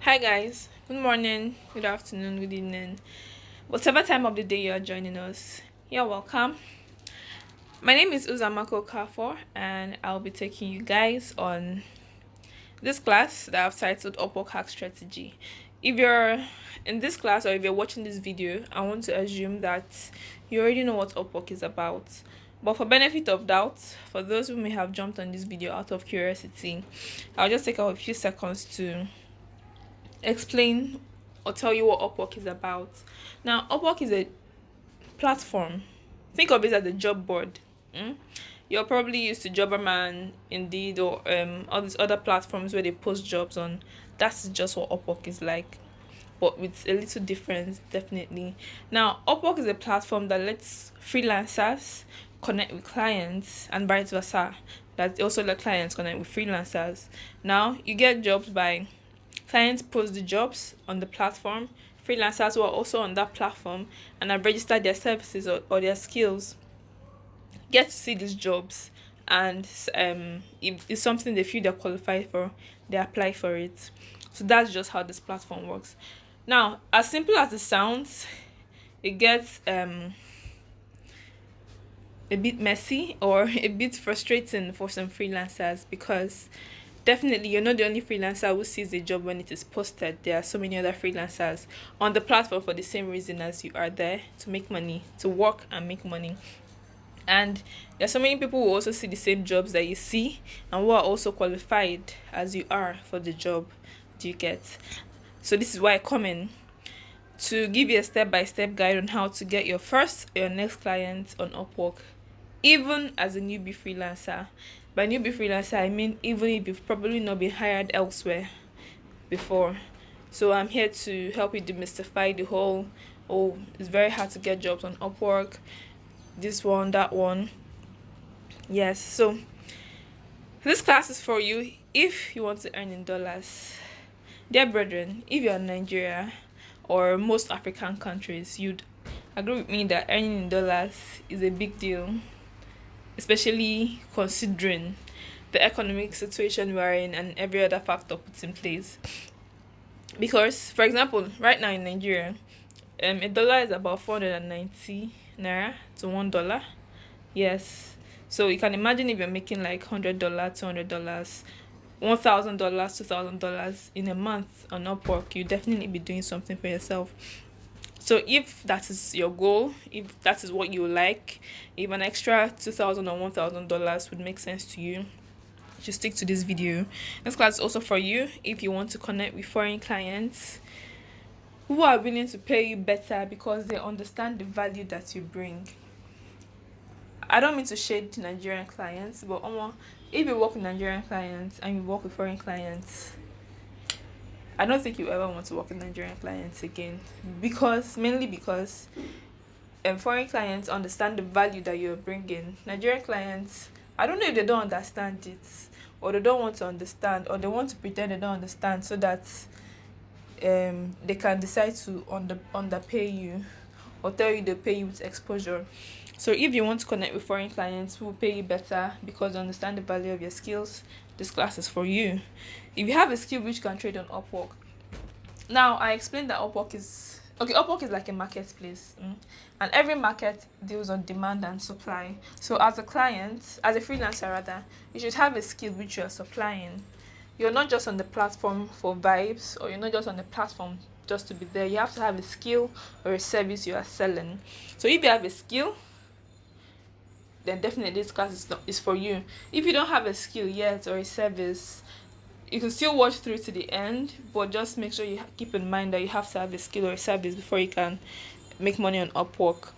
Hi guys, good morning, good afternoon, good evening, whatever time of the day you are joining us. You're welcome. My name is Uzamako Kafor, and I'll be taking you guys on this class that I've titled Upwork Hack Strategy. If you're in this class or if you're watching this video, I want to assume that you already know what Upwork is about. But for benefit of doubt, for those who may have jumped on this video out of curiosity, I'll just take a few seconds to explain or tell you what Upwork is about. Now, Upwork is a platform. Think of it as a job board. You're probably used to Jobberman, Indeed, or all these other platforms where they post jobs on. That's just what Upwork is like, but with a little difference, definitely. Now, Upwork is a platform that lets freelancers connect with clients and vice versa. That also let clients connect with freelancers. Now, you get jobs by clients post the jobs on the platform. Freelancers who are also on that platform and have registered their services or their skills get to see these jobs, and if it's something they feel they're qualified for, they apply for it. So that's just how this platform works. Now, as simple as it sounds, it gets a bit messy or a bit frustrating for some freelancers, because definitely you're not the only freelancer who sees a job when it is posted. There are so many other freelancers on the platform for the same reason as you are there, to make money, to work and make money. And there are so many people who also see the same jobs that you see and who are also qualified as you are for the job. Do you get? So this is why I come in to give you a step-by-step guide on how to get your first or your next client on Upwork, even as a newbie freelancer. By newbie freelancer, I mean even if you've probably not been hired elsewhere before. So I'm here to help you demystify the whole, oh, it's very hard to get jobs on Upwork, this one, that one. Yes, so this class is for you if you want to earn in dollars. Dear brethren, if you're in Nigeria or most African countries, you'd agree with me that earning in dollars is a big deal, especially considering the economic situation we're in and every other factor put in place. Because, for example, right now in Nigeria, a dollar is about 490 naira to $1. Yes. So you can imagine if you're making like $100, $200, $1,000, $2,000 in a month on Upwork, you definitely be doing something for yourself. So if that is your goal, if that is what you like, if an extra $2,000 or $1,000 would make sense to you, you should stick to this video. This class is also for you if you want to connect with foreign clients who are willing to pay you better because they understand the value that you bring. I don't mean to shade Nigerian clients, but if you work with Nigerian clients and you work with foreign clients, I don't think you ever want to work with Nigerian clients again, because mainly because foreign clients understand the value that you're bringing. Nigerian clients, I don't know if they don't understand it, or they don't want to understand, or they want to pretend they don't understand so that they can decide to underpay you or tell you they pay you with exposure. So if you want to connect with foreign clients who will pay you better because they understand the value of your skills, this class is for you. If you have a skill which can trade on Upwork. Now, I explained that Upwork is like a marketplace, and every market deals on demand and supply. So as a client, as a freelancer rather, you should have a skill which you are supplying. You're not just on the platform for vibes, or you're not just on the platform just to be there. You have to have a skill or a service you are selling. So if you have a skill, then definitely this class is for you. If you don't have a skill yet or a service, you can still watch through to the end, but just make sure you keep in mind that you have to have a skill or a service before you can make money on Upwork.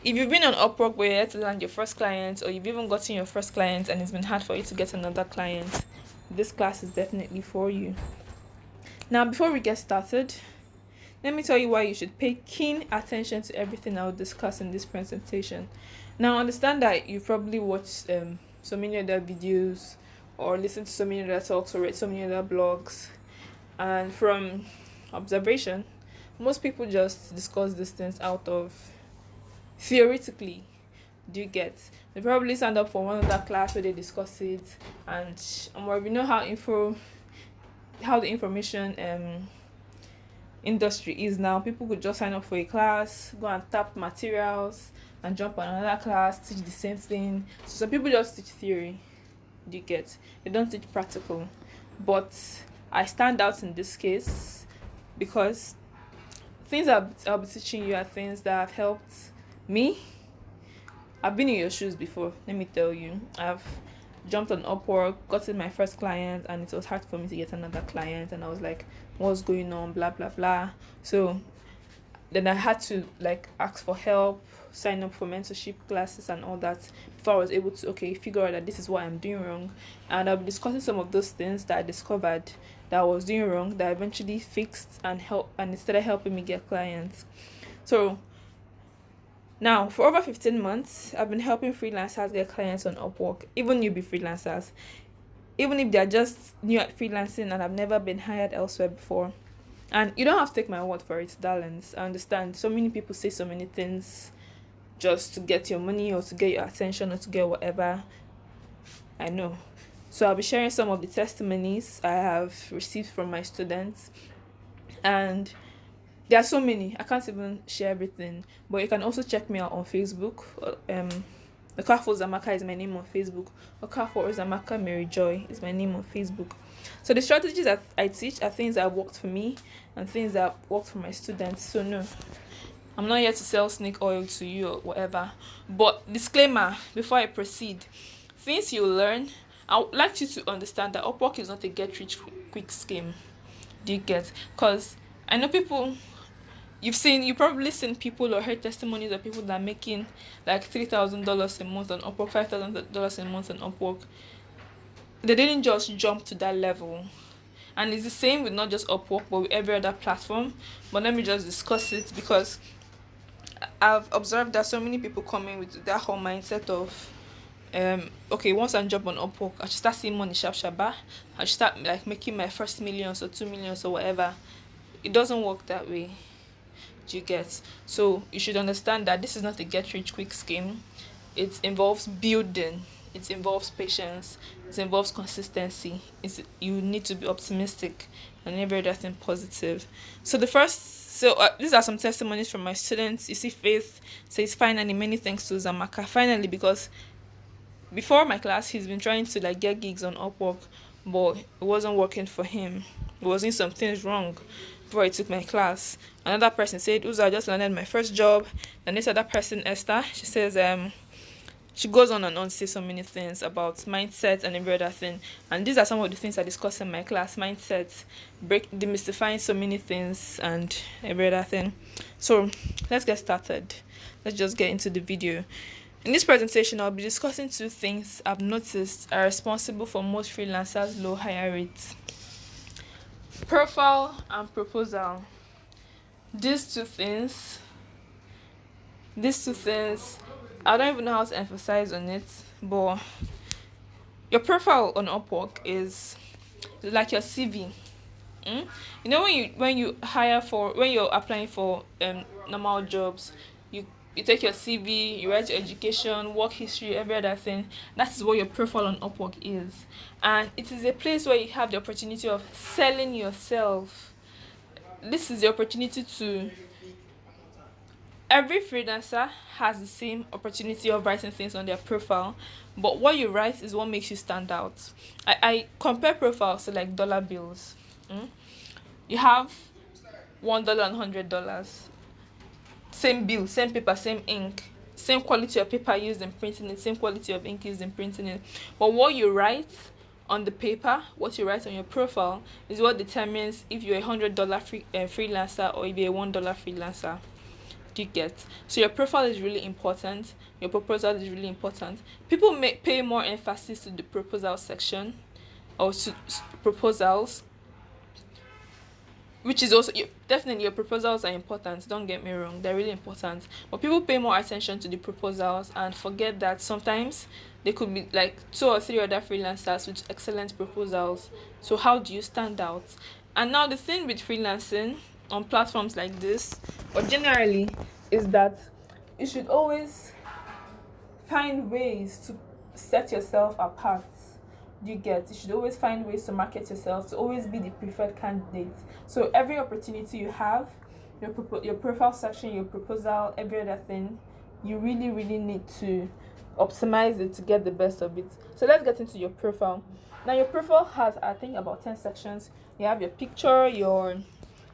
If you've been on Upwork where you had to land your first client, or you've even gotten your first client and it's been hard for you to get another client, this class is definitely for you. Now, before we get started, let me tell you why you should pay keen attention to everything I'll discuss in this presentation. Now, understand that you probably watched so many other videos, or listened to so many other talks, or read so many other blogs, and from observation, most people just discuss these things out of theoretically. Do you get? They probably signed up for one of that class where they discuss it, and we know how how the information industry is now. People could just sign up for a class, go and tap materials, and jump on another class, teach the same thing. So some people just teach theory. Do you get? They don't teach practical. But I stand out in this case because things I'll be teaching you are things that have helped me. I've been in your shoes before, let me tell you. I've jumped on Upwork, gotten my first client, and it was hard for me to get another client. And I was like, what's going on? Blah, blah, blah. So then I had to like ask for help, sign up for mentorship classes and all that before I was able to figure out that this is what I'm doing wrong. And I'll be discussing some of those things that I discovered that I was doing wrong that I eventually fixed and it started helping me get clients. So now for over 15 months I've been helping freelancers get clients on Upwork, even newbie freelancers, even if they're just new at freelancing and have never been hired elsewhere before. And you don't have to take my word for it, darlings. I understand so many people say so many things just to get your money or to get your attention or to get whatever. I know. So I'll be sharing some of the testimonies I have received from my students. And there are so many. I can't even share everything. But you can also check me out on Facebook. Okafo Zamaka is my name on Facebook. Okafo Zamaka Mary Joy is my name on Facebook. So the strategies that I teach are things that worked for me and things that worked for my students. So no, I'm not here to sell snake oil to you or whatever. But disclaimer before I proceed, things you learn, I would like you to understand that Upwork is not a get-rich-quick scheme. Do you get? Because I know people, you've probably seen people or heard testimonies of people that are making like $3,000 a month on Upwork, $5,000 a month on Upwork. They didn't just jump to that level. And it's the same with not just Upwork, but with every other platform. But let me just discuss it because I've observed that so many people come in with that whole mindset of, once I jump on Upwork, I should start seeing money sharp. I should start like making my first millions or 2 millions or whatever. It doesn't work that way. Do you get? So you should understand that this is not a get-rich-quick scheme. It involves building. It involves patience. It involves consistency. You need to be optimistic and every other thing positive. So these are some testimonies from my students. You see, Faith says, finally, many thanks to Zamaka. Finally, because before my class, he's been trying to like get gigs on Upwork, but it wasn't working for him. He was doing some things wrong before I took my class. Another person said, Uzo, I just landed my first job. And this other person, Esther, she says, she goes on and on to say so many things about mindset and every other thing. And these are some of the things I discuss in my class. Mindset, demystifying so many things and every other thing. So let's get started. Let's just get into the video. In this presentation, I'll be discussing 2 things I've noticed are responsible for most freelancers' low hire rates. Profile and proposal. These two things, I don't even know how to emphasize on it, but your profile on Upwork is like your CV. You know when you're applying for normal jobs, you take your CV, you write your education, work history, every other thing. That is what your profile on Upwork is, and it is a place where you have the opportunity of selling yourself. This is the opportunity to. Every freelancer has the same opportunity of writing things on their profile, but what you write is what makes you stand out. I compare profiles to like dollar bills. You have $1 and $100. Same bill, same paper, same ink, same quality of paper used in printing it, same quality of ink used in printing it. But what you write on the paper, what you write on your profile, is what determines if you're $100 freelancer or if you're a $1 freelancer. Do you get? So your profile is really important. Your proposal is really important. People may pay more emphasis to the proposal section or to proposals, which is also definitely your proposals are important. Don't get me wrong, they're really important. But people pay more attention to the proposals and forget that sometimes there could be like 2 or 3 other freelancers with excellent proposals. So how do you stand out? And now the thing with freelancing on platforms like this, or generally, is that you should always find ways to set yourself apart. You get, you should always find ways to market yourself, to always be the preferred candidate. So every opportunity you have, your profile section, your proposal, every other thing, you really really need to optimize it to get the best of it. So let's get into your profile. Now your profile has, I think, about 10 sections. You have your picture, your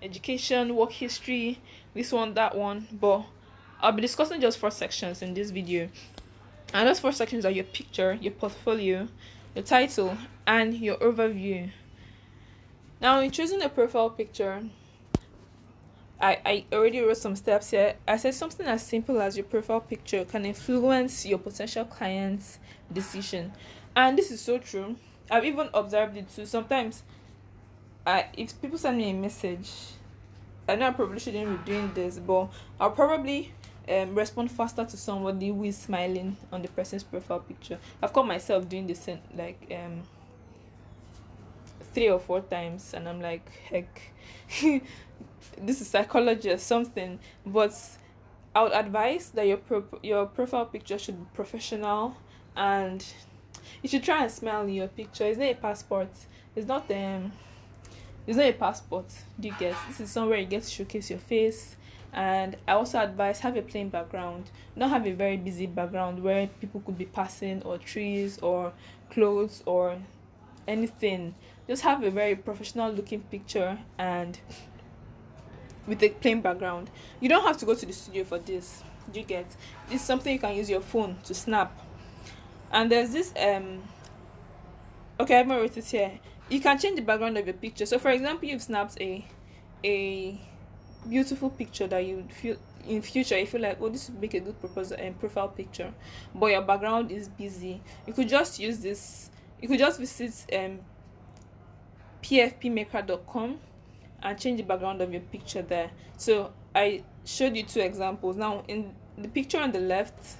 education, work history, this one, that one, but I'll be discussing just 4 sections in this video. And those 4 sections are your picture, your portfolio, your title, and your overview. Now in choosing a profile picture, I already wrote some steps here. I said something as simple as your profile picture can influence your potential client's decision. And this is so true. I've even observed it too. Sometimes if people send me a message, I know I probably shouldn't be doing this, but I'll probably respond faster to somebody who is smiling on the person's profile picture. I've caught myself doing this like 3 or 4 times, and I'm like, heck, this is psychology or something. But I would advise that your profile picture should be professional, and you should try and smile in your picture. It's not a passport. It's not a passport. Do you get? This is somewhere you get to showcase your face. And I also advise have a plain background. Don't have a very busy background where people could be passing, or trees, or clothes, or anything. Just have a very professional looking picture, and with a plain background. You don't have to go to the studio for this. Do you get? This is something you can use your phone to snap. And there's this okay, I haven't wrote it here. You can change the background of your picture. So for example, you've snapped a beautiful picture that you feel in future you feel like, oh, this would make a good proposal and profile picture, but your background is busy. You could just use this. You could just visit pfpmaker.com and change the background of your picture there. So I showed you 2 examples. Now in the picture on the left,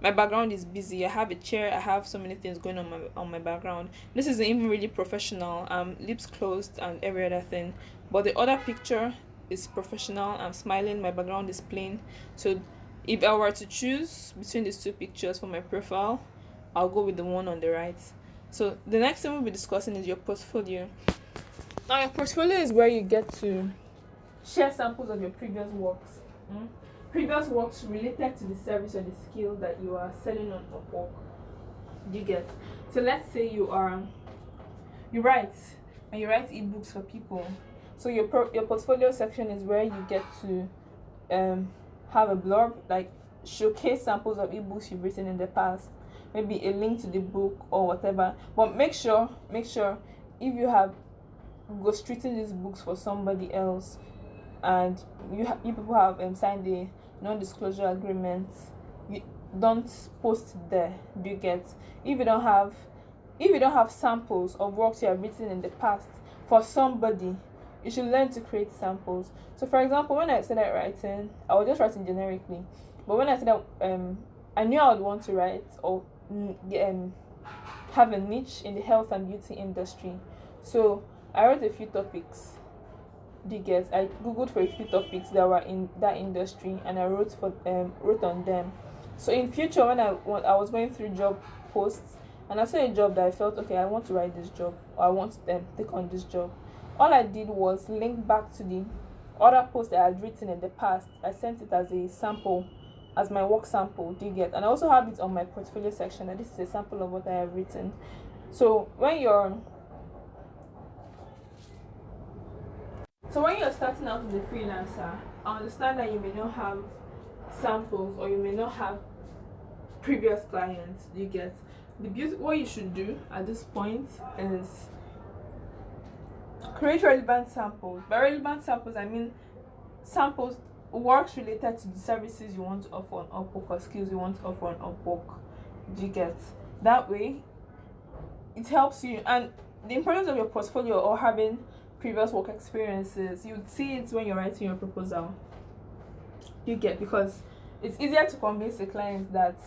my background is busy. I have a chair, I have so many things going on my background. This isn't even really professional. Lips closed and every other thing. But the other picture is professional. I'm smiling, my background is plain. So if I were to choose between these 2 pictures for my profile, I'll go with the one on the right. So the next thing we'll be discussing is your portfolio. Now your portfolio is where you get to share samples of your previous works. Previous works related to the service or the skill that you are selling on Upwork. You get? So let's say you write ebooks for people. So your portfolio section is where you get to have a blurb, like showcase samples of ebooks you've written in the past, maybe a link to the book or whatever. But make sure if you have ghostwritten these books for somebody else, and you people have signed a non-disclosure agreement, you don't post it there. Do you get? If you don't have samples of works you have written in the past for somebody, you should learn to create samples. So for example, when I started writing, I was just writing generically, but when I said I knew I would want to write or have a niche in the health and beauty industry. So I wrote a few topics. Do you get? I googled for a few topics that were in that industry, and I wrote on them. So in future, when I was going through job posts, and I saw a job that I felt, okay, I want to write this job, or I want to take on this job, all I did was link back to the other post that I had written in the past. I sent it as a sample, as my work sample. Do you get? And I also have it on my portfolio section, and this is a sample of what I have written. So when you're starting out as a freelancer, I understand that you may not have samples, or you may not have previous clients. Do you get? What you should do at this point is create relevant samples. By relevant samples, I mean samples, works related to the services you want to offer on Upwork or skills you want to offer on Upwork. Do you get? That way, it helps you. And the importance of your portfolio or having previous work experiences, you would see it when you're writing your proposal. You get? Because it's easier to convince the client that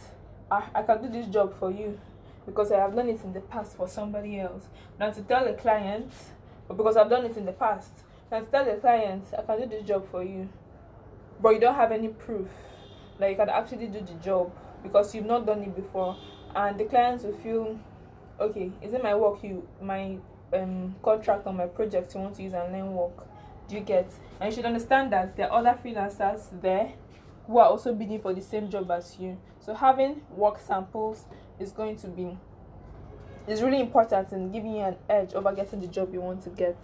I can do this job for you because I have done it in the past for somebody else, than to tell a client, but because I've done it in the past, than to tell the client I can do this job for you, but you don't have any proof that you can actually do the job because you've not done it before, and the clients will feel okay, is it my work you my contract or my project you want to use and learn work? Do you get? And you should understand that there are other freelancers there who are also bidding for the same job as you. So having work samples is going to be is really important in giving you an edge over getting the job you want to get.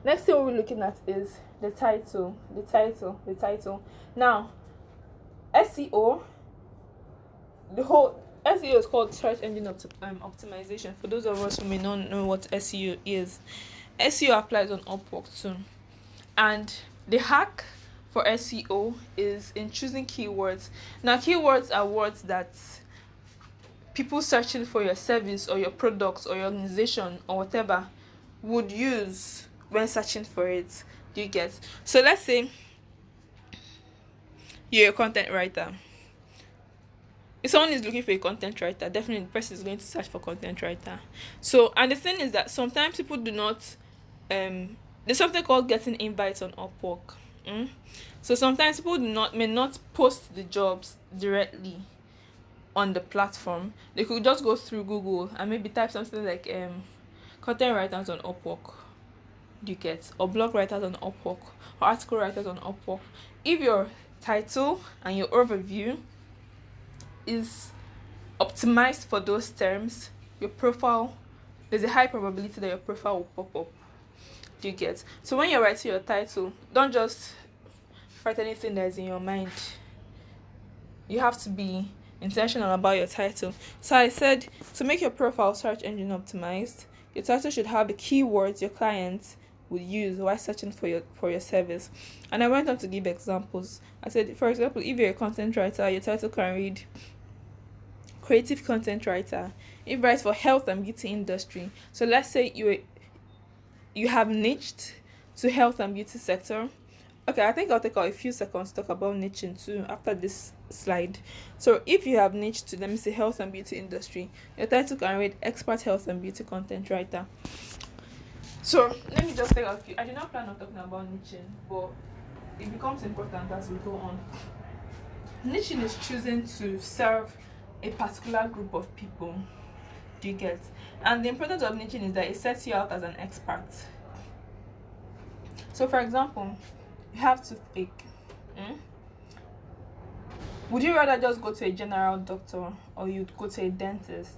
Next thing we're looking at is the title. The title. Now, SEO, the whole SEO is called search engine optimization. For those of us who may not know what SEO is, SEO applies on Upwork too. And the hack for SEO is in choosing keywords. Now, keywords are words that people searching for your service or your product or your organization or whatever would use when searching for it. Do you get? So let's say you're a content writer. If someone is looking for a content writer, definitely the person is going to search for content writer. So, and the thing is that sometimes people do not there's something called getting invites on Upwork. So sometimes people may not post the jobs directly on the platform. They could just go through Google and maybe type something like content writers on Upwork. Do you get? Or blog writers on Upwork, or article writers on Upwork. If your title and your overview is optimized for those terms, your profile, there's a high probability that your profile will pop up. Do you get? So when you're writing your title, don't just write anything that's in your mind. You have to be intentional about your title. So I said, to make your profile search engine optimized, your title should have the keywords your clients would use while searching for your service. And I went on to give examples. I said, for example, if you're a content writer, your title can read creative content writer. It writes for health and beauty industry. So let's say you have niched to health and beauty sector. Okay, I think I'll take out a few seconds to talk about niching too after this slide. So if you have niched to, let me say, health and beauty industry, your title can read expert health and beauty content writer. So let me just take a few. I did not plan on talking about niching, but it becomes important as we go on. Niching is choosing to serve a particular group of people. Do you get? And the importance of niching is that it sets you out as an expert. So for example, you have toothache. Would you rather just go to a general doctor or you'd go to a dentist?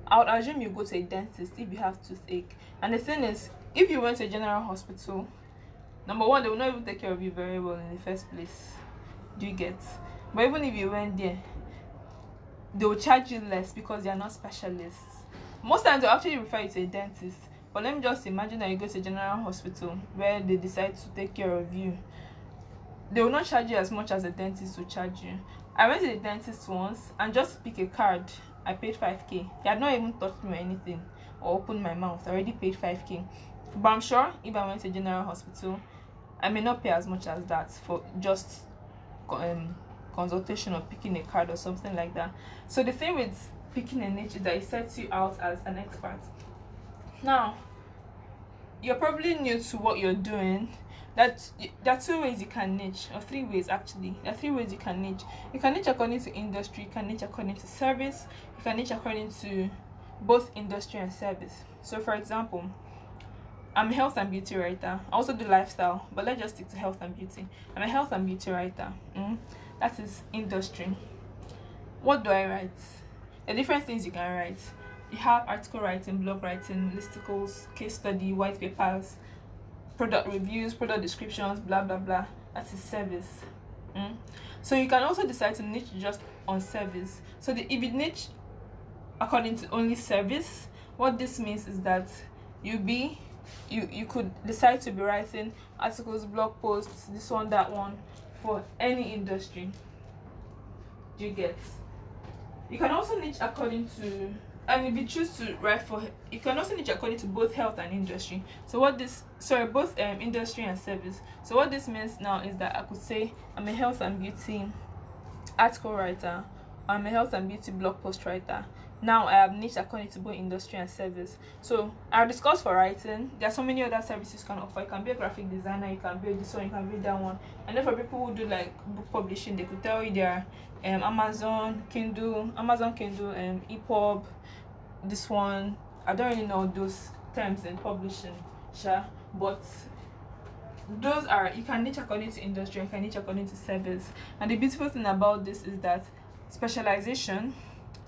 I would assume you go to a dentist if you have toothache. And the thing is, if you went to a general hospital, number one, they will not even take care of you very well in the first place. Do you get? But even if you went there, they will charge you less because they are not specialists. Most times they'll actually refer you to a dentist. But let me just imagine that you go to a general hospital where they decide to take care of you. They will not charge you as much as the dentist will charge you. I went to the dentist once and just to pick a card, I paid 5k. He had not even touched me or anything or opened my mouth. I already paid 5k. But I'm sure if I went to a general hospital, I may not pay as much as that for just consultation or picking a card or something like that. So the thing with picking a niche is that it sets you out as an expert. Now, you're probably new to what you're doing. There are 2 ways you can niche, or 3 ways actually. There are 3 ways you can niche. You can niche according to industry, you can niche according to service, you can niche according to both industry and service. So for example, I'm a health and beauty writer. I also do lifestyle, but let's just stick to health and beauty. I'm a health and beauty writer. That is industry. What do I write? The different things you can write. You have article writing, blog writing, listicles, case study, white papers, product reviews, product descriptions, blah blah blah. That is service. So you can also decide to niche just on service. So if you niche according to only service, what this means is that you could decide to be writing articles, blog posts, this one, that one, for any industry. Do you get? You can also niche according to, and if you choose to write for, you can also niche according to both health and industry. So both industry and service. So what this means now is that I could say I'm a health and beauty article writer, or I'm a health and beauty blog post writer. Now I have niche according to both industry and service. So I'll discuss for writing. There are so many other services you can offer. You can be a graphic designer, you can build this one, you can build that one. And then for people who do like book publishing, they could tell you there are Amazon Kindle, EPUB, this one, I don't really know those terms in publishing, sure, but those are, you can niche according to industry, you can niche according to service. And the beautiful thing about this is that specialization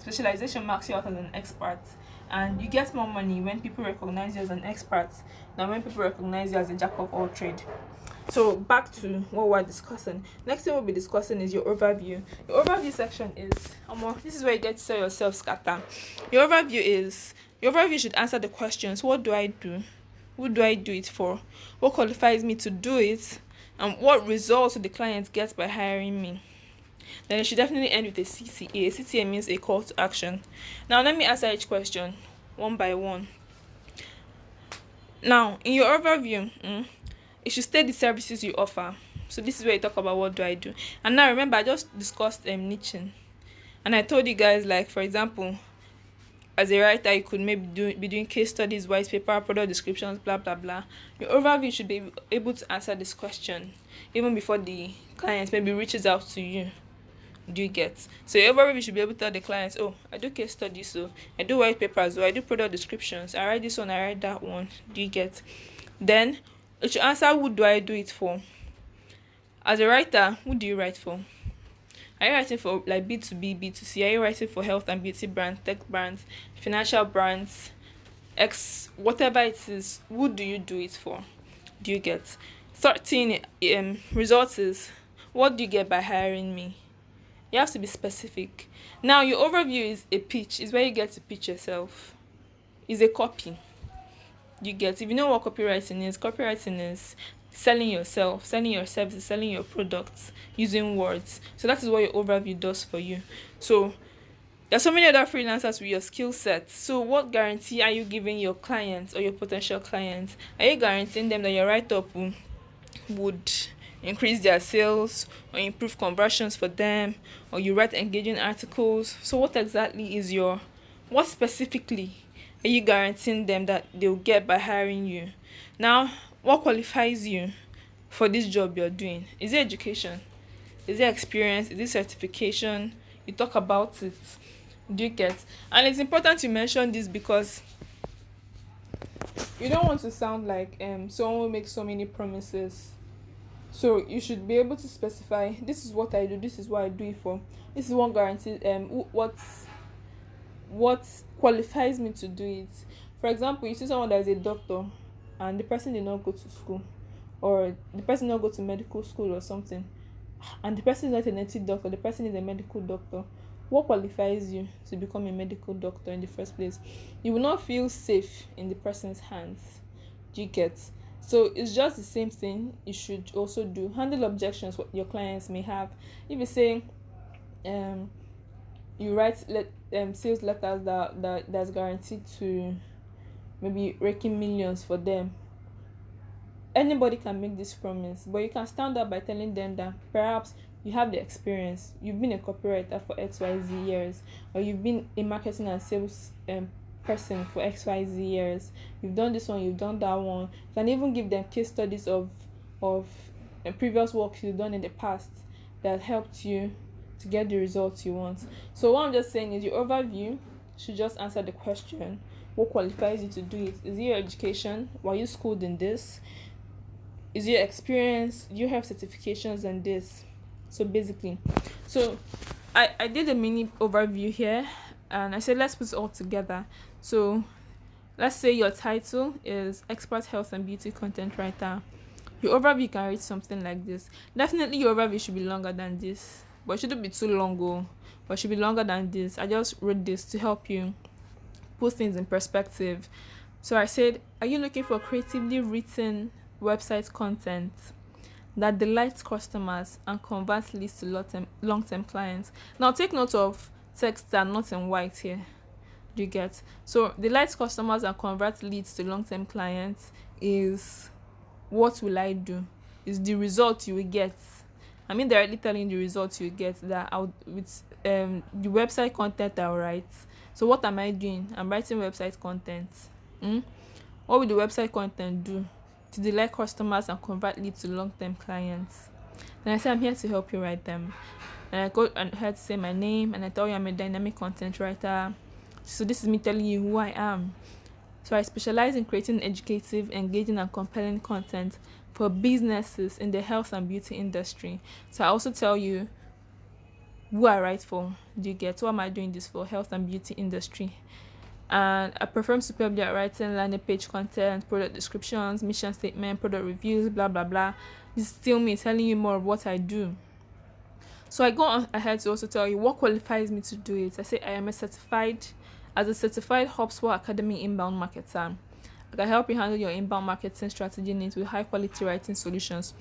specialization marks you out as an expert, and you get more money when people recognize you as an expert than when people recognize you as a jack of all trade. So back to what we're discussing. Next thing we'll be discussing is your overview. Your overview section is this is where you get to sell yourself scatter. Your overview should answer the questions: what do I do? Who do I do it for? What qualifies me to do it? And what results will the client get by hiring me? Then it should definitely end with a CTA. A CTA means a call to action. Now let me answer each question one by one. Now, in your overview, it should state the services you offer. So this is where you talk about what do I do. And now remember, I just discussed niching. And I told you guys, like, for example, as a writer, you could maybe be doing case studies, white paper, product descriptions, blah blah blah. Your overview should be able to answer this question even before the client maybe reaches out to you. Do you get? So your overview should be able to tell the clients, oh, I do case studies, so I do white papers, so I do product descriptions, I write this one, I write that one. Do you get? Then it should answer, who do I do it for? As a writer, who do you write for? Are you writing for like B2B, B2C? Are you writing for health and beauty brands, tech brands, financial brands, whatever it is? Who do you do it for? Do you get? 13 results is, what do you get by hiring me? You have to be specific. Now your overview is a pitch. Is where you get to pitch yourself. Is a copy. You get? If you know what copywriting is selling yourself, selling your services, selling your products using words. So that is what your overview does for you. So there's so many other freelancers with your skill set. So what guarantee are you giving your clients or your potential clients? Are you guaranteeing them that your write-up would increase their sales or improve conversions for them, or you write engaging articles? So what specifically are you guaranteeing them that they'll get by hiring you? Now, what qualifies you for this job you're doing? Is it education? Is it experience? Is it certification? You talk about it. Do you get? And it's important to mention this because you don't want to sound like someone who makes so many promises. So you should be able to specify, this is what I do, this is what I do it for. This is one guarantee, what qualifies me to do it. For example, you see someone that is a doctor and the person did not go to school, or the person did not go to medical school or something, and the person is not a native doctor, the person is a medical doctor. What qualifies you to become a medical doctor in the first place? You will not feel safe in the person's hands. Do you get? So it's just the same thing you should also do. Handle objections what your clients may have. If you say you write sales letters that's guaranteed to maybe raking millions for them, anybody can make this promise, but you can stand up by telling them that perhaps you have the experience, you've been a copywriter for XYZ years, or you've been a marketing and sales person for XYZ years, you've done this one, you've done that one. You can even give them case studies of previous work you've done in the past that helped you to get the results you want. So what I'm just saying is your overview should just answer the question, what qualifies you to do it? Is it your education? Were you schooled in this? Is your experience? Do you have certifications in this? So basically, I did a mini overview here, and I said let's put it all together. So let's say your title is expert health and beauty content writer. Your overview can read something like this. Definitely your overview should be longer than this, but it shouldn't be too long, but it should be longer than this. I just wrote this to help you put things in perspective. So I said, are you looking for creatively written website content that delights customers and converts leads to long-term clients? Now take note of text that are not in white here. Do you get? So delights customers and converts leads to long-term clients is what will I do? Is the result you will get. I mean, directly telling the results you get that with the website content I'll write. So what am I doing? I'm writing website content. What will the website content do to delight customers and convert leads to long-term clients? Then I say I'm here to help you write them. And I go and here to say my name, and I tell you I'm a dynamic content writer. So this is me telling you who I am. So I specialize in creating educative, engaging, and compelling content for businesses in the health and beauty industry. So I also tell you who I write for. Do you get? What am I doing this for? Health and beauty industry. And I perform superbly at writing landing page content, product descriptions, mission statement, product reviews, blah blah blah. This is still me telling you more of what I do. So I go on ahead to also tell you what qualifies me to do it. I say I am a certified HubSpot Academy inbound marketer. I can help you handle your inbound marketing strategy needs with high quality writing solutions.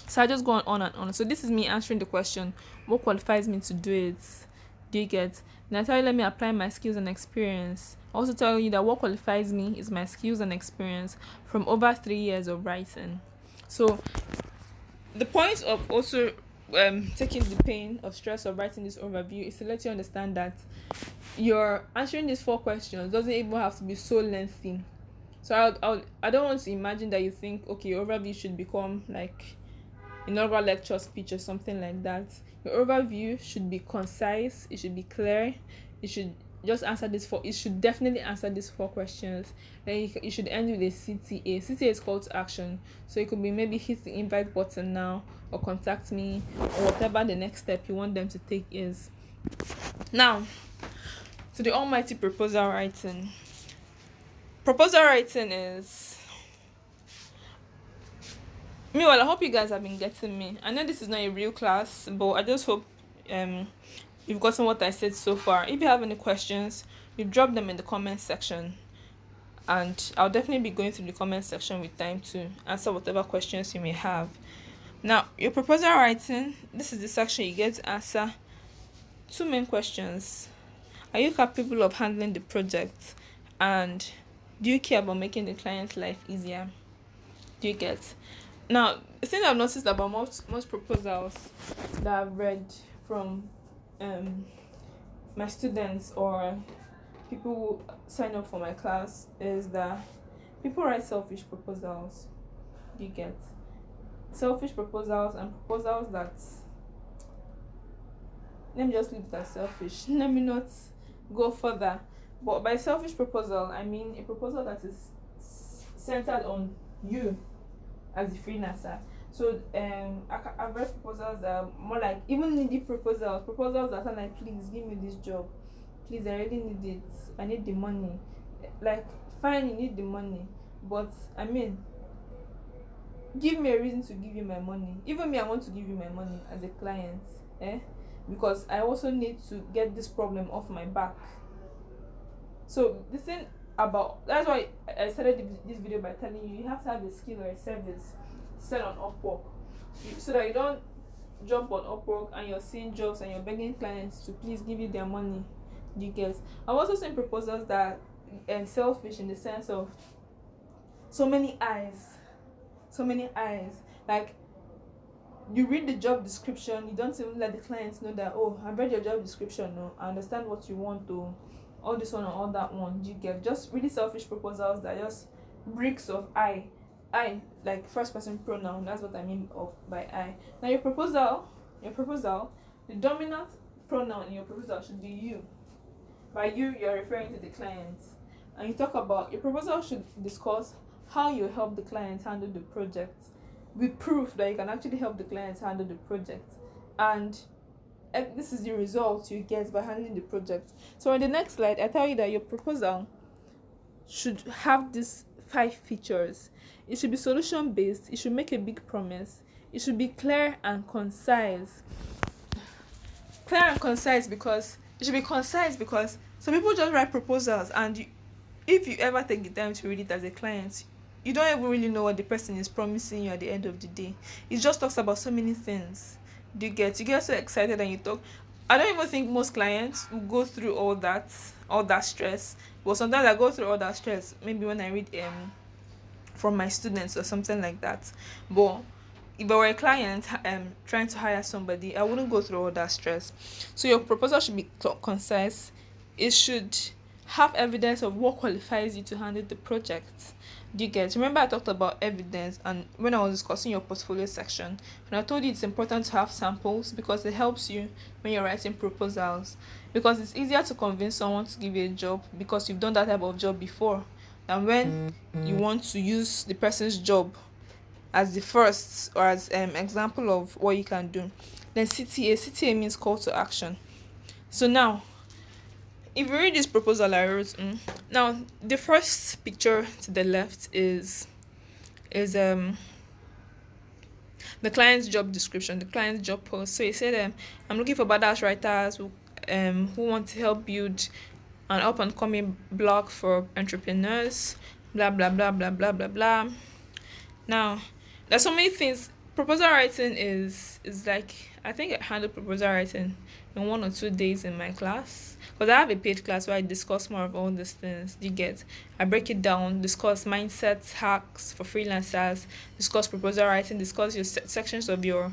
So I just go on and on. So this is me answering the question, what qualifies me to do it? Do you get? Then I tell you, let me apply my skills and experience. I also tell you that what qualifies me is my skills and experience from over 3 years of writing. So the point of also taking the pain of stress of writing this overview is to let you understand that you're answering these 4 questions doesn't even have to be so lengthy. So I don't want to imagine that you think, okay, your overview should become like inaugural lecture speech or something like that. Your overview should be concise, it should be clear, it should just answer this for it should definitely answer these 4 questions. Then you should end with a CTA is call to action. So it could be maybe hit the invite button now, or contact me, or whatever the next step you want them to take is. Now to the almighty proposal writing. Proposal writing is, meanwhile, I hope you guys have been getting me. I know this is not a real class, but I just hope you've gotten what I said so far. If you have any questions, you drop them in the comment section, and I'll definitely be going through the comment section with time to answer whatever questions you may have. Now, your proposal writing, this is the section you get to answer 2 main questions. Are you capable of handling the project? And do you care about making the client's life easier? Do you get? Now, the thing I've noticed about most proposals that I've read from my students or people who sign up for my class is that people write selfish proposals. Do you get? Selfish proposals and proposals that, let me just leave it as selfish. Let me not go further. But by selfish proposal, I mean a proposal that is centered on you as a freelancer. So I've read proposals that are more like even needy proposals that are like, please give me this job, please, I really need it, I need the money. Like, fine, you need the money, but I mean, give me a reason to give you my money. Even me, I want to give you my money as a client, because I also need to get this problem off my back. So the thing about, that's why I started this video by telling you, you have to have a skill or a service set on Upwork, so that you don't jump on Upwork and you're seeing jobs and you're begging clients to please give you their money. You get? I've also seen proposals that selfish in the sense of so many eyes. Like, you read the job description, you don't even let the clients know that, oh, I've read your job description, no, I understand what you want to, all this one or all that one. You get? Just really selfish proposals that just bricks of I, like first person pronoun. That's what I mean of by I. Now your proposal, the dominant pronoun in your proposal should be you. By you, you're referring to the client, and you talk about your proposal should discuss how you help the client handle the project, with proof that you can actually help the client handle the project, and this is the result you get by handling the project. So in the next slide, I tell you that your proposal should have these 5 features. It should be solution based, it should make a big promise, it should be clear and concise. Because it should be concise, because some people just write proposals, and if you ever take the time to read it as a client, you don't even really know what the person is promising you at the end of the day. It just talks about so many things. You get so excited and you talk. I don't even think most clients will go through all that stress. But sometimes I go through all that stress maybe when I read from my students or something like that. But if I were a client trying to hire somebody, I wouldn't go through all that stress. So your proposal should be concise. It should have evidence of what qualifies you to handle the project. Do you get? Remember I talked about evidence and when I was discussing your portfolio section, and I told you it's important to have samples because it helps you when you're writing proposals. Because it's easier to convince someone to give you a job because you've done that type of job before than when you want to use the person's job as the first or as example of what you can do. Then CTA means call to action. So now if you read this proposal I wrote, now the first picture to the left is the client's job description, the client's job post. So he said, I'm looking for badass writers who want to help build an up and coming blog for entrepreneurs, blah blah blah blah blah blah blah. Now, there's so many things. Proposal writing is like, I think I handle proposal writing in 1 or 2 days in my class. Because I have a paid class where I discuss more of all these things. You get? I break it down, discuss mindsets, hacks for freelancers, discuss proposal writing, discuss your sections of your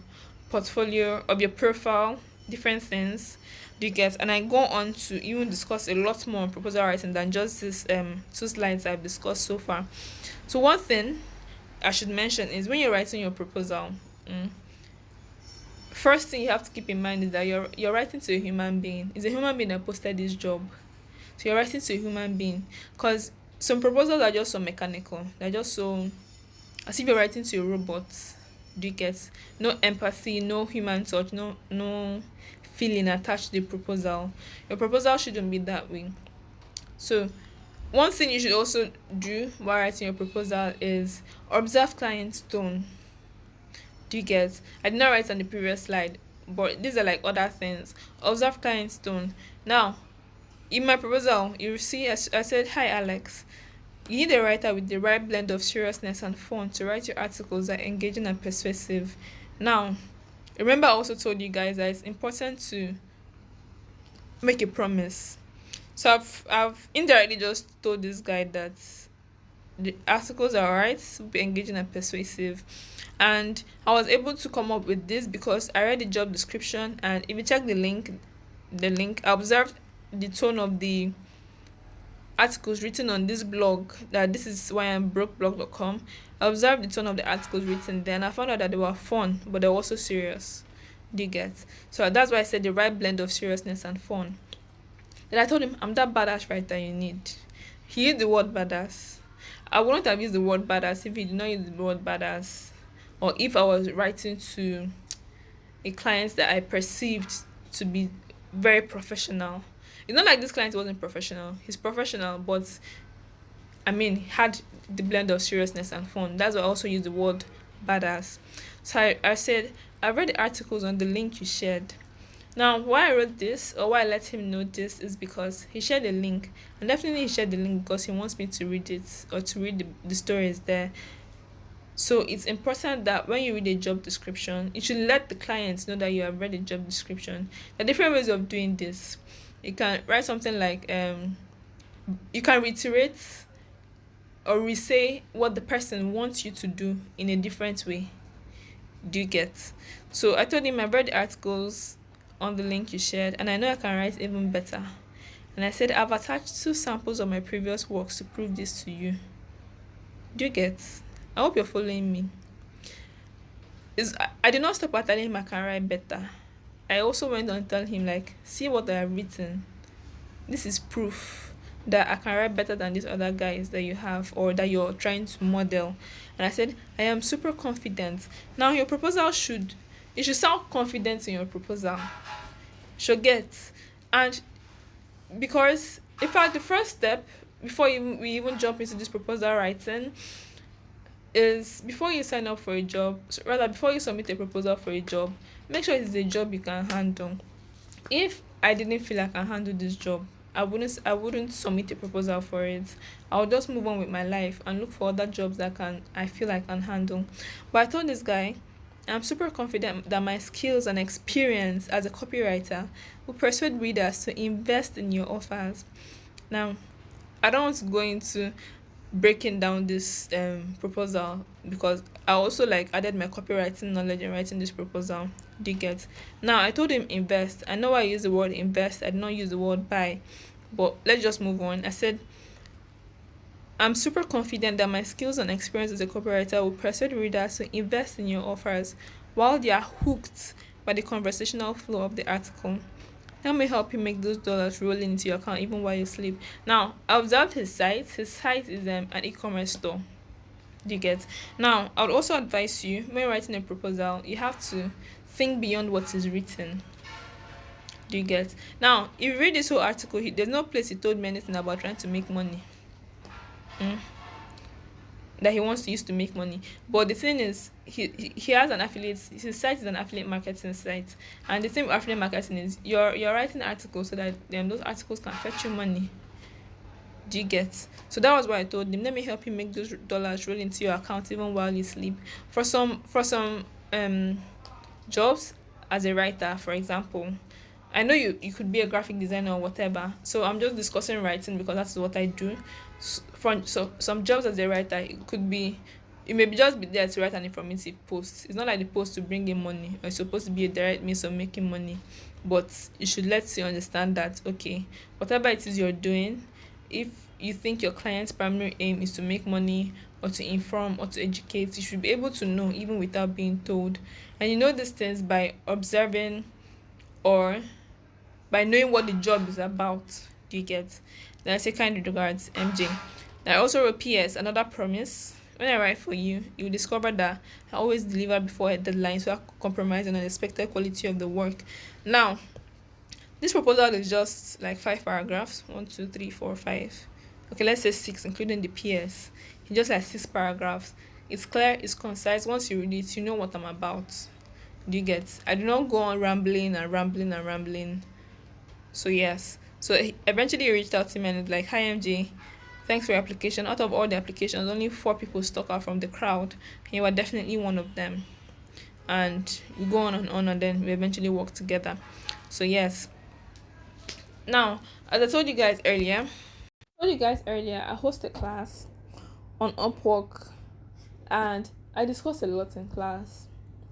portfolio, of your profile, different things. Do you get? And I go on to even discuss a lot more on proposal writing than just this 2 slides I've discussed so far. So one thing I should mention is when you're writing your proposal, first thing you have to keep in mind is that you're writing to a human being. It's a human being that posted this job. So you're writing to a human being. Because some proposals are just so mechanical. They're just so as if you're writing to a robot. Do you get? No empathy, no human touch, no feeling attached to the proposal. Your proposal shouldn't be that way. So one thing you should also do while writing your proposal is observe client's tone. Do you get? I did not write on the previous slide, but these are like other things. Observe client's tone. Now, in my proposal, you see, I said, "Hi, Alex. You need a writer with the right blend of seriousness and fun to write your articles that are engaging and persuasive." Now, remember I also told you guys that it's important to make a promise. So I've indirectly just told this guy that the articles are alright, will be engaging and persuasive. And I was able to come up with this because I read the job description, and if you check the link, I observed the tone of the articles written on this blog, that this is why I'm brokeblog.com. I observed the tone of the articles written there, and I found out that they were fun, but they were also serious. Do you get? So that's why I said the right blend of seriousness and fun. Then I told him, I'm that badass writer you need. He used the word badass. I wouldn't have used the word badass if he did not use the word badass. Or if I was writing to a client that I perceived to be very professional. It's not like this client wasn't professional. He's professional, but I mean, had the blend of seriousness and fun. That's why I also used the word badass. So I said, I read the articles on the link you shared. Now, why I wrote this or why I let him know this is because he shared a link. And definitely he shared the link because he wants me to read it or to read the stories there. So it's important that when you read a job description, you should let the clients know that you have read a job description. There are different ways of doing this. You can write something like, you can reiterate or re-say what the person wants you to do in a different way. Do you get? So I told him I've read the articles on the link you shared, and I know I can write even better. And I said I've attached 2 samples of my previous works to prove this to you. Do you get? I hope you're following me. I did not stop at telling him I can write better. I also went on to tell him, like, see what I have written. This is proof that I can write better than these other guys that you have or that you're trying to model. And I said, I am super confident. Now your proposal you should sound confident in your proposal. Should get. And because in fact the first step before we even jump into this proposal writing is before you sign up for a job, rather before you submit a proposal for a job, make sure it's a job you can handle. If I didn't feel like I can handle this job, I wouldn't submit a proposal for it. I would just move on with my life and look for other jobs that I feel like I can handle. But I told this guy I'm super confident that my skills and experience as a copywriter will persuade readers to invest in your offers. Now, I don't want to go into breaking down this proposal because I also added my copywriting knowledge in writing this proposal. Do you get? Now, I told him invest. I know I use the word invest. I did not use the word buy. But let's just move on. I said, I'm super confident that my skills and experience as a copywriter will persuade readers to invest in your offers while they are hooked by the conversational flow of the article. Let me help you make those dollars roll into your account even while you sleep. Now, I observed his site. His site is an e-commerce store. Do you get? Now, I would also advise you when writing a proposal, you have to think beyond what is written. Do you get? Now, if you read this whole article, there's no place he told me anything about trying to make money. That he wants to use to make money. But the thing is, he has an affiliate. His site is an affiliate marketing site, and the thing with affiliate marketing is you're writing articles so that those articles can fetch you money. Do you get? So that was what I told him. Let me help you make those dollars roll into your account even while you sleep. For some jobs as a writer, for example, I know you could be a graphic designer or whatever. So I'm just discussing writing because that's what I do. So some jobs as a writer, it could be, you may just be there to write an informative post. It's not like the post to bring in money, or it's supposed to be a direct means of making money. But you should let you understand that, okay, whatever it is you're doing, if you think your client's primary aim is to make money or to inform or to educate, you should be able to know even without being told. And you know these things by observing or by knowing what the job is about. Do you get? Then I say kind regards, MJ. Then I also wrote PS, another promise. When I write for you, you will discover that I always deliver before a deadline, so I compromise on the expected quality of the work. Now, this proposal is just like 5 paragraphs. 1, 2, 3, 4, 5. Okay, let's say 6, including the PS. It's just like 6 paragraphs. It's clear, it's concise. Once you read it, you know what I'm about. Do you get? I do not go on rambling and rambling and rambling. So yes. So eventually he reached out to me and was like, "Hi MJ, thanks for your application. Out of all the applications, only 4 people stuck out from the crowd. And you were definitely one of them." And we go on, and then we eventually work together. So yes. Now, as I told you guys earlier, I host a class on Upwork, and I discuss a lot in class.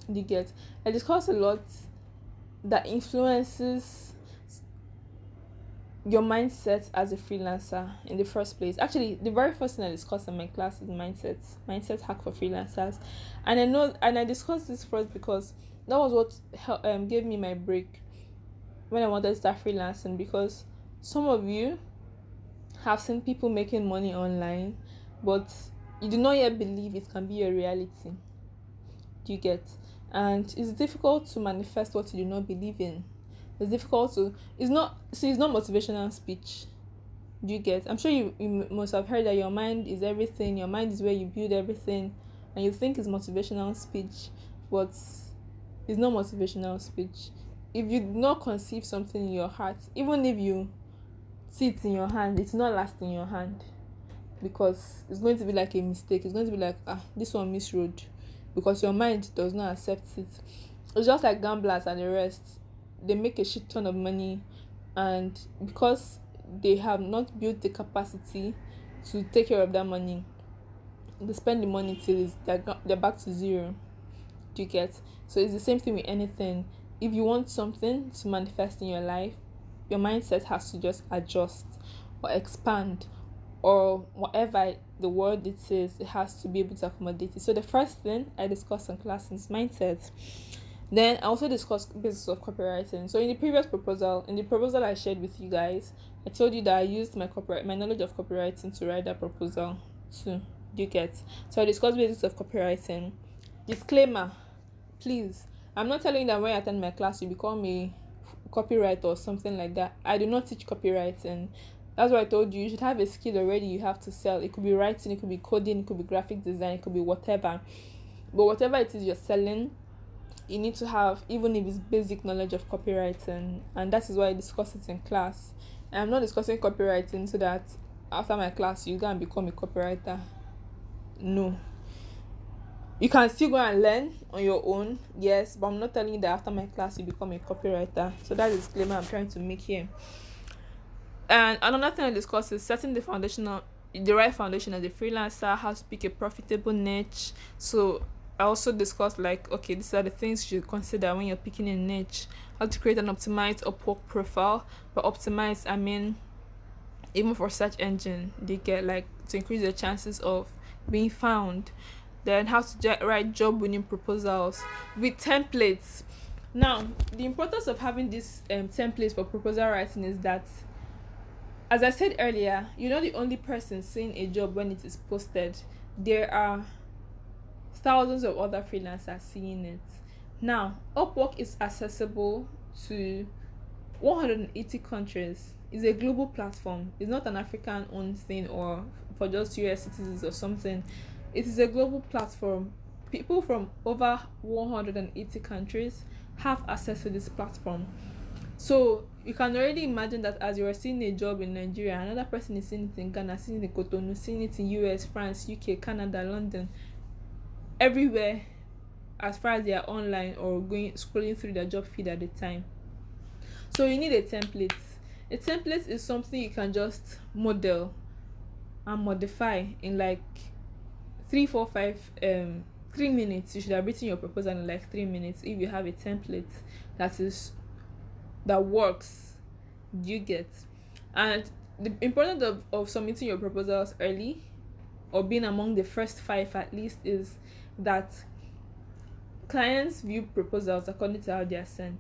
You get? I discuss a lot that influences your mindset as a freelancer in the first place. Actually, the very first thing I discussed in my class is mindset hack for freelancers. And I discussed this first because that was what gave me my break when I wanted to start freelancing, because some of you have seen people making money online, but you do not yet believe it can be a reality. Do you get? And it's difficult to manifest what you do not believe in. It's difficult to, it's not motivational speech. Do you get? I'm sure you must have heard that your mind is everything, your mind is where you build everything, and you think it's motivational speech, but it's not motivational speech. If you do not conceive something in your heart, even if you see it in your hand, it's not last in your hand, because it's going to be like a mistake. It's going to be like, this one misroad, because your mind does not accept it. It's just like gamblers and the rest. They make a shit ton of money, and because they have not built the capacity to take care of that money, they spend the money till they're back to zero. Do you get? So it's the same thing with anything. If you want something to manifest in your life, your mindset has to just adjust or expand, or whatever the word it is, it has to be able to accommodate it. So the first thing I discussed in class is mindset. Then I also discussed business of copywriting. So in the proposal I shared with you guys, I told you that I used my knowledge of copywriting to write that proposal too. Do you get? So I discussed business of copywriting. Disclaimer, please. I'm not telling you that when you attend my class you become a copywriter or something like that. I do not teach copywriting. That's why I told you should have a skill already you have to sell. It could be writing, it could be coding, it could be graphic design, it could be whatever. But whatever it is you're selling, you need to have, even if it's basic knowledge of copywriting. And that is why I discuss it in class. And I'm not discussing copywriting so that after my class you go and become a copywriter. No. You can still go and learn on your own, yes, but I'm not telling you that after my class you become a copywriter. So that is the disclaimer I'm trying to make here. And another thing I discussed is setting the right foundation as a freelancer, how to pick a profitable niche. So I also discussed okay, these are the things you should consider when you're picking a niche. How to create an optimized Upwork profile. By optimized, I mean even for search engine, they get like to increase the chances of being found. Then how to write job winning proposals with templates. Now, the importance of having these templates for proposal writing is that, as I said earlier, you're not the only person seeing a job when it is posted. There are thousands of other freelancers seeing it. Now, Upwork is accessible to 180 countries. It's a global platform. It's not an African owned thing or for just US citizens or something. It is a global platform. People from over 180 countries have access to this platform. So you can already imagine that as you are seeing a job in Nigeria, another person is seeing it in Ghana, seeing it in Cotonou, seeing it in US, France, UK, Canada, London, everywhere, as far as they are online or scrolling through their job feed at the time. So you need a template. A template is something you can just model and modify in like 3 minutes. You should have written your proposal in like 3 minutes if you have a template that works. You get. And the importance of submitting your proposals early, or being among the first 5 at least, is that clients view proposals according to how they are sent.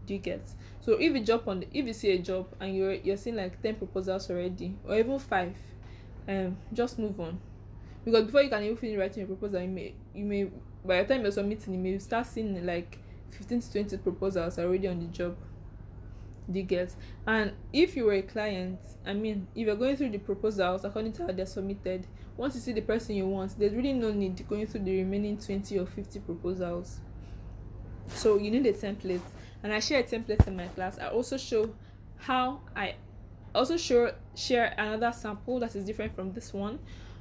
Do you get? So if you see a job and you're seeing like 10 proposals already, or even 5, just move on, because before you can even finish writing your proposal, you may by the time you're submitting, you may start seeing like 15 to 20 proposals already on the job. Do you get? And if you were a client, if you're going through the proposals according to how they're submitted, once you see the person you want, there's really no need going through the remaining 20 or 50 proposals. So you need a template, and I share a template in my class. I also share another sample that is different from this one,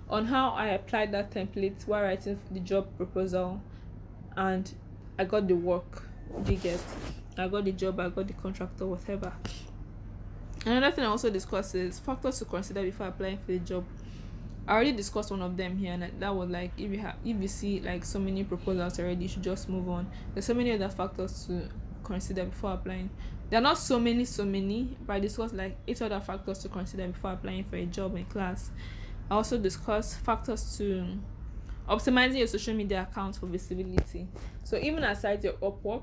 on how I applied that template while writing the job proposal, and I got the work. Do you get? I got the job, I got the contract, or whatever. Another thing I also discuss is factors to consider before applying for the job. I already discussed one of them here, and that was like, if you see like so many proposals already, you should just move on. There's so many other factors to consider before applying. There are not so many, but I discussed like 8 other factors to consider before applying for a job in class. I also discussed factors to optimizing your social media accounts for visibility. So even aside your Upwork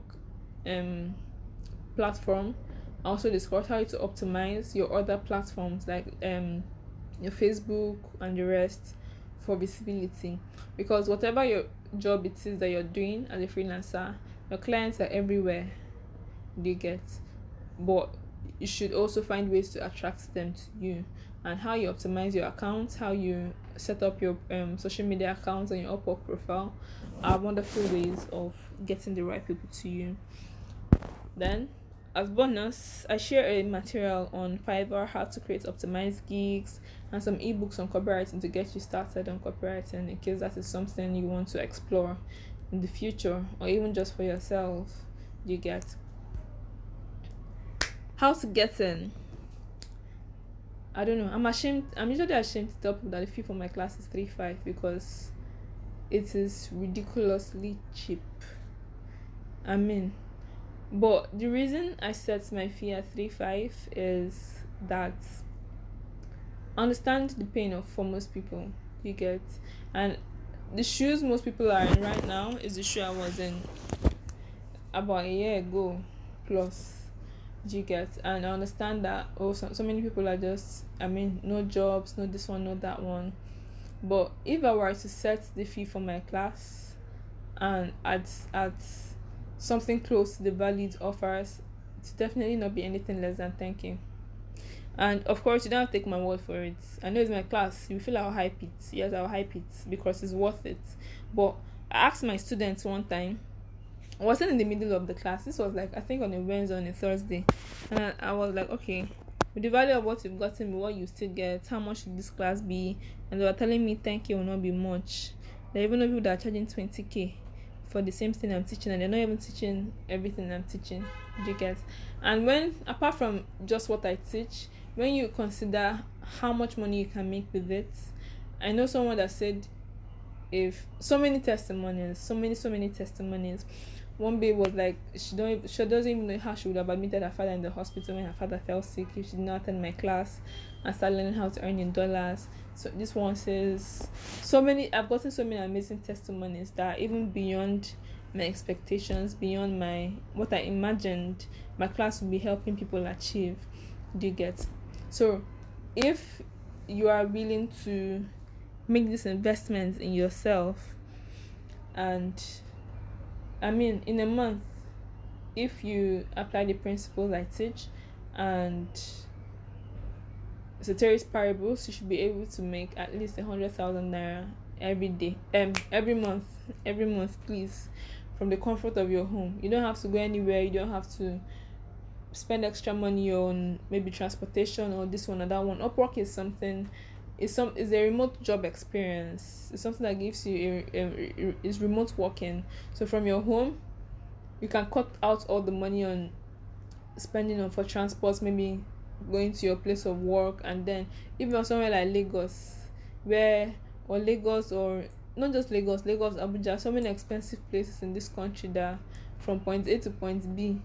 platform, I also discussed how to optimize your other platforms like your Facebook and the rest for visibility, because whatever your job it is that you're doing as a freelancer, your clients are everywhere. They get, but you should also find ways to attract them to you, and how you optimize your accounts, how you set up your social media accounts and your Upwork profile are wonderful ways of getting the right people to you. Then, as bonus, I share a material on Fiverr, how to create optimized gigs, and some ebooks on copywriting to get you started on copywriting, in case that is something you want to explore in the future, or even just for yourself. You get? How to get in? I don't know. I'm usually ashamed to tell people that the fee for my class is 3.5 because it is ridiculously cheap. But the reason I set my fee at 3.5 is that I understand the pain for most people. You get? And the shoes most people are in right now is the shoe I was in about a year ago plus. Do you get? And I understand that so many people are just no jobs, no this one, no that one. But if I were to set the fee for my class and at something close to the value it offers, it's definitely not be anything less than thank you. And of course, you don't have to take my word for it. I know it's my class. You feel I'll hype it. Yes, I'll hype it because it's worth it. But I asked my students one time, I wasn't in the middle of the class. This was like, I think on a Wednesday, on a Thursday. And I was like, okay, with the value of what you've gotten me, what you still get, how much should this class be? And they were telling me 10K will not be much. There are even people that are charging 20K for the same thing I'm teaching, and they're not even teaching everything I'm teaching. Do you get? And apart from just what I teach, when you consider how much money you can make with it, I know someone that said, if so many testimonies, so many testimonies. One babe was like, she doesn't even know how she would have admitted her father in the hospital when her father fell sick if she did not attend my class. and start learning how to earn in dollars. So this one says I've gotten so many amazing testimonies that are even beyond my expectations, beyond my what I imagined my class would be helping people achieve. Do you get? So if you are willing to make this investment in yourself, and I mean in a month, if you apply the principles I teach and ceteris paribus, you should be able to make at least 100,000 naira every day, every month, please, from the comfort of your home. You don't have to go anywhere. You don't have to spend extra money on maybe transportation or this one or that one. Upwork is something. Is a remote job experience. It's something that gives you is remote working. So from your home, you can cut out all the money on spending on for transport, maybe going to your place of work, and then even somewhere like Lagos, or not just Lagos, Abuja, so many expensive places in this country that from point A to point B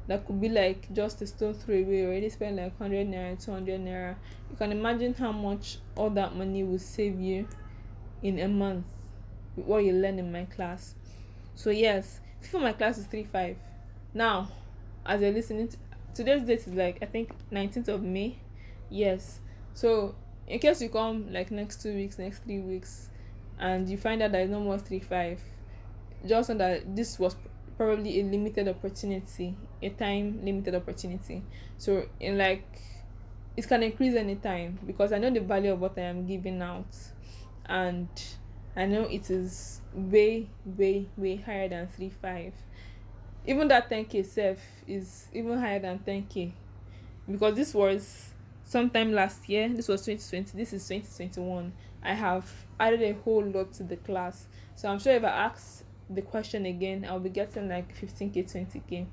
that could be like just a stone throw away. You already spend like 100 naira, 200 naira. You can imagine how much all that money will save you in a month with what you learn in my class. So yes, for my class is 3-5. Now, as you're listening to, today's date is like I think 19th of May. Yes. So in case you come like next 2 weeks, next 3 weeks, and you find out that it's no more 3-5, just know that this was probably a limited opportunity, a time limited opportunity. So in like it can increase anytime because I know the value of what I am giving out, and I know it is way, way, way higher than 3-5. Even that 10k self is even higher than 10k because this was sometime last year. This was 2020. This is 2021. I have added a whole lot to the class, so I'm sure if I ask the question again, I'll be getting like 15k, 20k.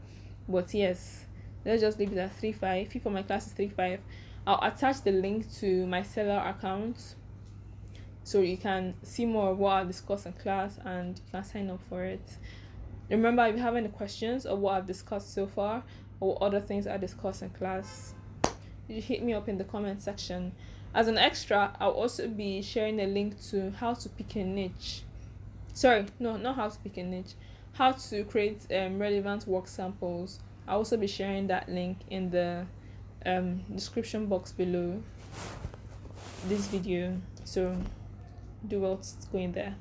But yes, let's just leave it at 3-5. Fee for my class is 3-5. I'll attach the link to my seller account so you can see more of what I discuss in class and you can sign up for it. Remember, if you have any questions of what I've discussed so far or other things I discussed in class, you hit me up in the comment section. As an extra, I'll also be sharing a link to how to pick a niche. Sorry, no, not how to pick a niche. How to create relevant work samples. I'll also be sharing that link in the description box below this video. So do well to go in there.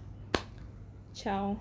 Ciao.